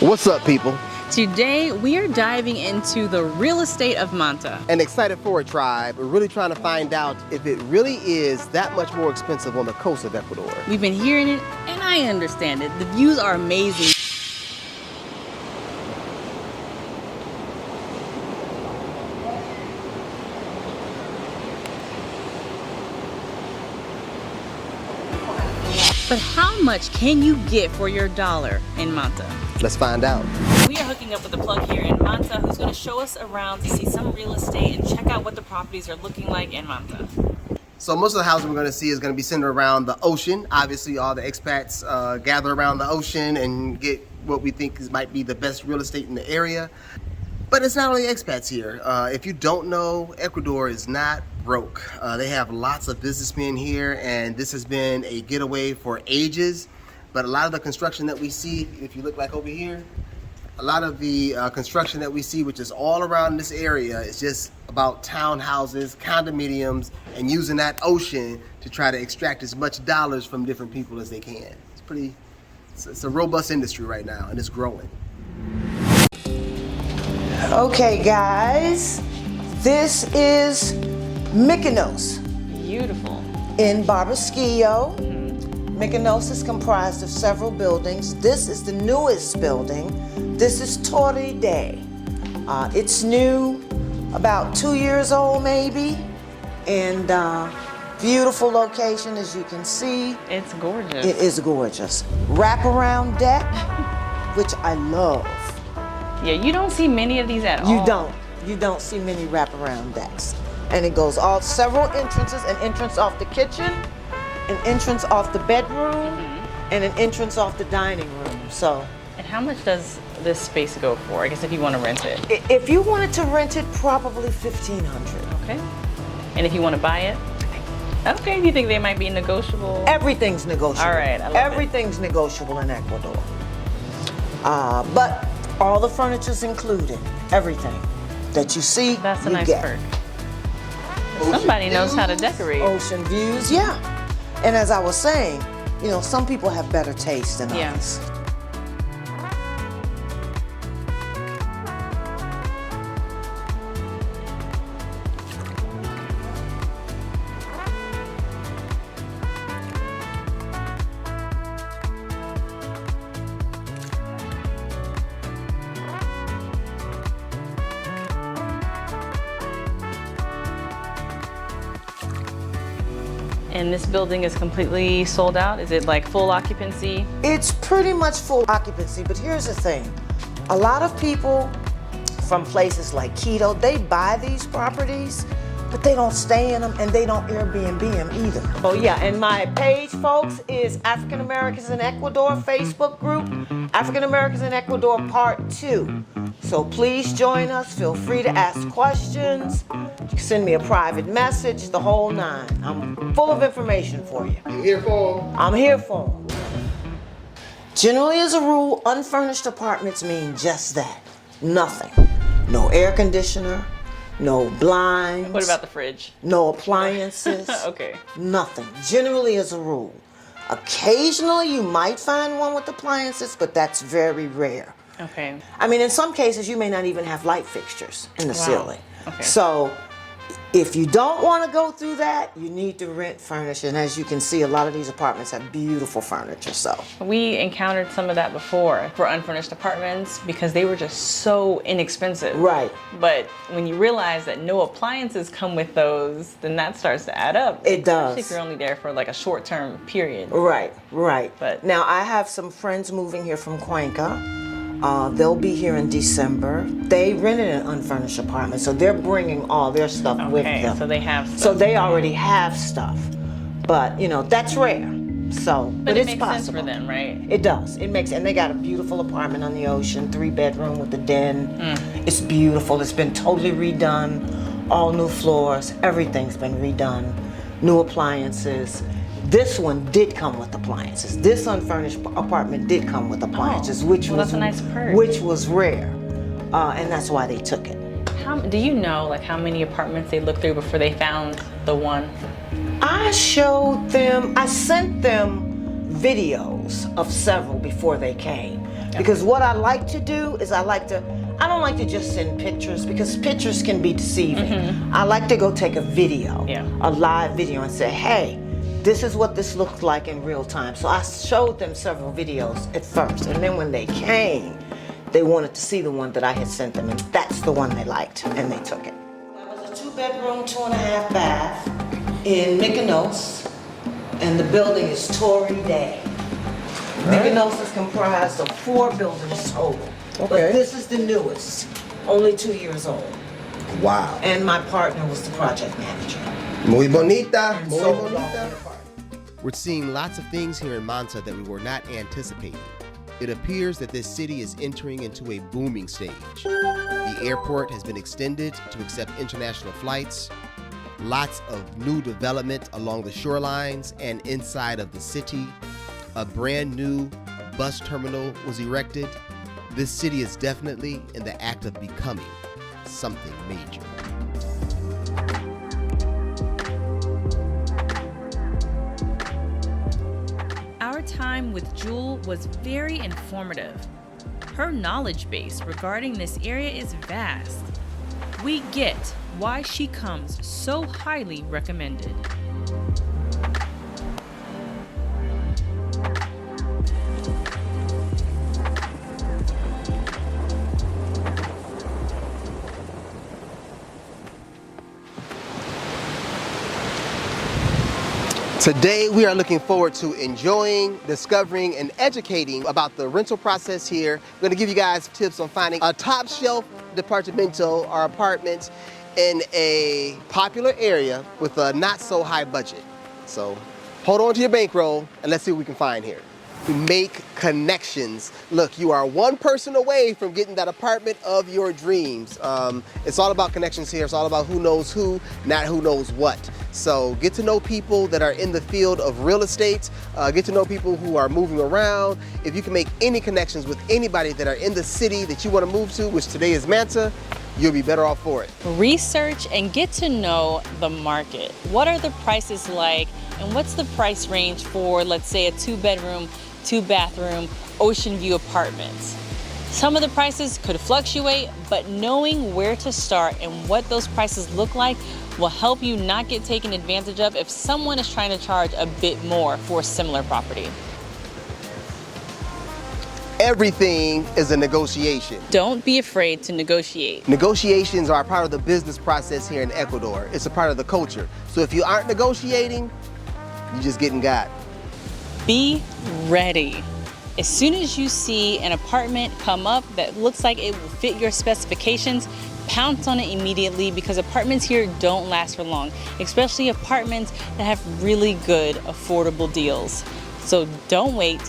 What's up, people? Today we are diving into the real estate of Manta. And excited for a tribe. We're really trying to find out if it really is that much more expensive on the coast of Ecuador. We've been hearing it, and I understand it. The views are amazing. But how much can you get for your dollar in Manta? Let's find out. We are hooking up with a plug here in Manta who's going to show us around to see some real estate and check out what the properties are looking like in Manta. So most of the housing we're going to see is going to be centered around the ocean. Obviously, all the expats gather around the ocean and get what we think might be the best real estate in the area. But it's not only expats here. If you don't know, Ecuador is not broke. They have lots of businessmen here, and this has been a getaway for ages. But a lot of the construction that we see, if you look like over here, a lot of the construction that we see, which is all around this area, is just about townhouses, condominiums, and using that ocean to try to extract as much dollars from different people as they can. It's a robust industry right now, and it's growing. Okay, guys, this is Mykonos. Beautiful. In Barbasquillo. Mykonos is comprised of several buildings. This is the newest building. This is Torre Day. It's new, about 2 years old maybe, and beautiful location as you can see. It's gorgeous. It is gorgeous. Wraparound deck, which I love. Yeah, you don't see many of these at all. You don't see many wraparound decks. And it goes all several entrances, an entrance off the kitchen, an entrance off the bedroom, and an entrance off the dining room. So. And how much does this space go for? I guess if you want to rent it. If you wanted to rent it, probably $1,500. Okay. And if you want to buy it? Okay. Do you think they might be negotiable? Everything's negotiable. All right. I love Everything's negotiable in Ecuador. But all the furniture's included. Everything that you see, That's a you nice get. perk. Somebody knows how to decorate. Ocean views, yeah. And as I was saying, you know, some people have better taste than others. And this building is completely sold out? Is it like full occupancy? It's pretty much full occupancy, but here's the thing. A lot of people from places like Quito, they buy these properties, but they don't stay in them and they don't Airbnb them either. Oh yeah, and my page, folks, is African Americans in Ecuador Facebook group, African Americans in Ecuador Part 2. So please join us, feel free to ask questions, you can send me a private message, the whole nine. I'm full of information for you. You here for them? I'm here for them. Generally, as a rule, unfurnished apartments mean just that. Nothing. No air conditioner, no blinds. What about the fridge? No appliances. Okay. Nothing. Generally, as a rule. Occasionally, you might find one with appliances, but that's very rare. Okay. I mean, in some cases, you may not even have light fixtures in the ceiling. Okay. So, if you don't want to go through that, you need to rent furniture. And as you can see, a lot of these apartments have beautiful furniture, so. We encountered some of that before for unfurnished apartments because they were just so inexpensive. Right. But when you realize that no appliances come with those, then that starts to add up. It does. Especially if you're only there for like a short-term period. Right, right. But now, I have some friends moving here from Cuenca. They'll be here in December. They rented an unfurnished apartment, so they're bringing all their stuff with them. So they have stuff. So they already have stuff. But, you know, that's rare. So, but it it's makes possible. sense for them, right? It does. It makes, and they got a beautiful apartment on the ocean, 3-bedroom with a den. It's beautiful. It's been totally redone. All new floors. Everything's been redone. New appliances. This one did come with appliances. This unfurnished apartment did come with appliances, which was that's a nice perk. Which was rare, and that's why they took it. Do you know like how many apartments they looked through before they found the one? I sent them videos of several before they came. Because what I like to do is I don't like to just send pictures because pictures can be deceiving. I like to go take a video, a live video, and say, hey, this is what this looks like in real time. So I showed them several videos at first, and then when they came, they wanted to see the one that I had sent them, and that's the one they liked, and they took it. That was a 2-bedroom, 2.5 bath in Mykonos, and the building is Tory Day. Mykonos is comprised of 4 buildings total, but this is the newest, only 2 years old. Wow. And my partner was the project manager. Muy bonita, muy So bonita. We're seeing lots of things here in Manta that we were not anticipating. It appears that this city is entering into a booming stage. The airport has been extended to accept international flights. Lots of new development along the shorelines and inside of the city. A brand new bus terminal was erected. This city is definitely in the act of becoming something major. Our time with Jewel was very informative. Her knowledge base regarding this area is vast. We get why she comes so highly recommended. Today we are looking forward to enjoying, discovering, and educating about the rental process here. We're going to give you guys tips on finding a top shelf departmental or apartment in a popular area with a not so high budget. So hold on to your bankroll and let's see what we can find here. Make connections. Look, you are one person away from getting that apartment of your dreams. It's all about connections here. It's all about who knows who, not who knows what. So get to know people that are in the field of real estate. Get to know people who are moving around. If you can make any connections with anybody that are in the city that you want to move to, which today is Manta, you'll be better off for it. Research and get to know the market. What are the prices like, and what's the price range for, let's say, a 2-bedroom, 2-bathroom, ocean view apartments? Some of the prices could fluctuate, but knowing where to start and what those prices look like will help you not get taken advantage of if someone is trying to charge a bit more for a similar property. Everything is a negotiation. Don't be afraid to negotiate. Negotiations are a part of the business process here in Ecuador. It's a part of the culture. So if you aren't negotiating, you're just getting got. Be ready. As soon as you see an apartment come up that looks like it will fit your specifications, pounce on it immediately, because apartments here don't last for long, especially apartments that have really good, affordable deals. So don't wait,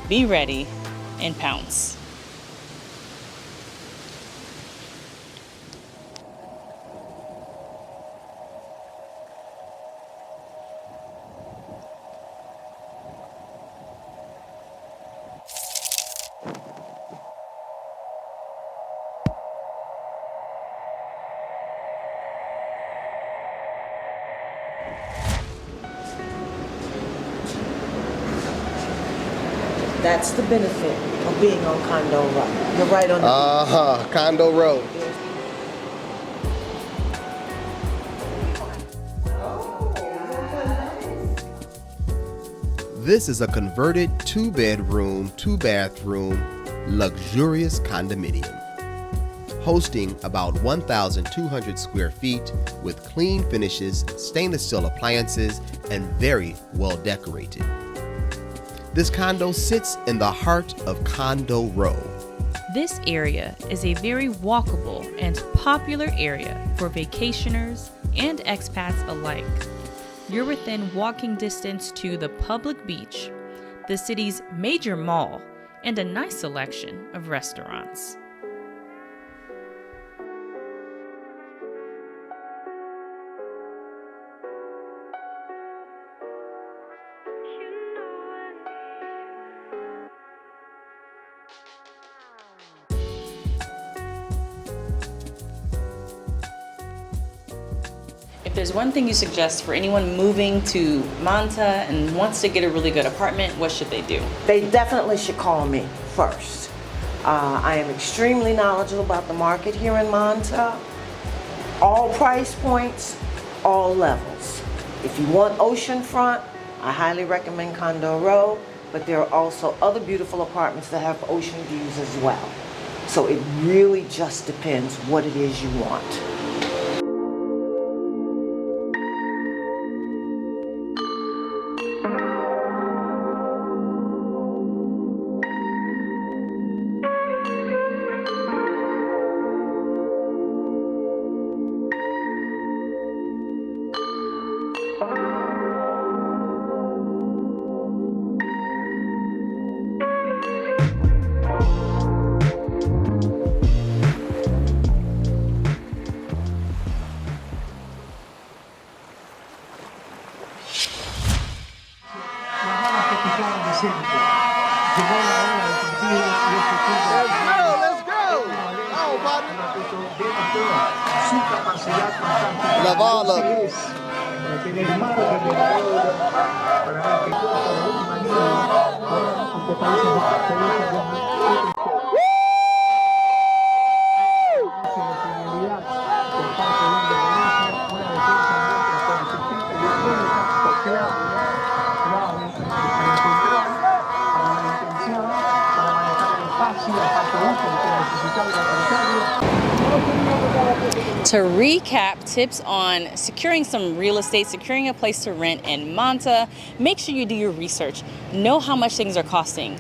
be ready, and pounce. That's the benefit of being on Condo Row. You're right on the Condo Row. This is a converted 2-bedroom, 2-bathroom, luxurious condominium, hosting about 1,200 square feet with clean finishes, stainless steel appliances, and very well decorated. This condo sits in the heart of Condo Row. This area is a very walkable and popular area for vacationers and expats alike. You're within walking distance to the public beach, the city's major mall, and a nice selection of restaurants. If there's one thing you suggest for anyone moving to Manta and wants to get a really good apartment, what should they do? They definitely should call me first. I am extremely knowledgeable about the market here in Manta. All price points, all levels. If you want oceanfront, I highly recommend Condo Row, but there are also other beautiful apartments that have ocean views as well. So it really just depends what it is you want. Let's go! Oh, partner. Love all of it. To recap, tips on securing some real estate, securing a place to rent in Manta, make sure you do your research. Know how much things are costing.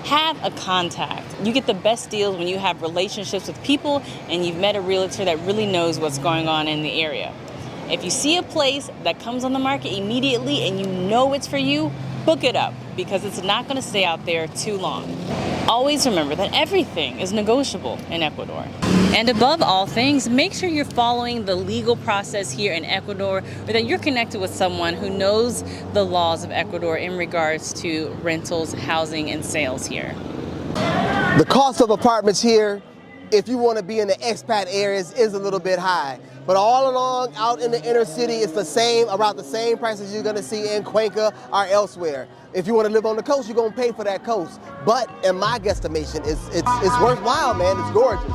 Have a contact. You get the best deals when you have relationships with people and you've met a realtor that really knows what's going on in the area. If you see a place that comes on the market immediately and you know it's for you, book it up because it's not going to stay out there too long. Always remember that everything is negotiable in Ecuador. And above all things, make sure you're following the legal process here in Ecuador, or that you're connected with someone who knows the laws of Ecuador in regards to rentals, housing, and sales here. The cost of apartments here, if you want to be in the expat areas, is a little bit high. But all along out in the inner city, it's the same, around the same prices you're going to see in Cuenca or elsewhere. If you want to live on the coast, you're going to pay for that coast. But in my guesstimation, it's worthwhile, man. It's gorgeous.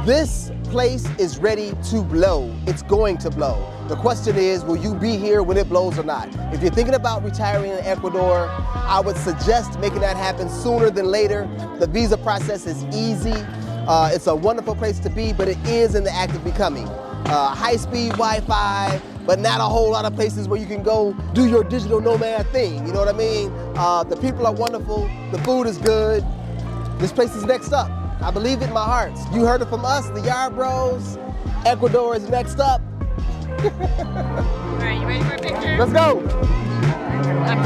This place is ready to blow. It's going to blow. The question is, will you be here when it blows or not? If you're thinking about retiring in Ecuador, I would suggest making that happen sooner than later. The visa process is easy. It's a wonderful place to be, but it is in the act of becoming. High-speed Wi-Fi, but not a whole lot of places where you can go do your digital nomad thing, you know what I mean? The people are wonderful, the food is good. This place is next up. I believe it in my heart. You heard it from us, the Yarbros. Ecuador is next up. All right, you ready for a picture? Let's go. I'm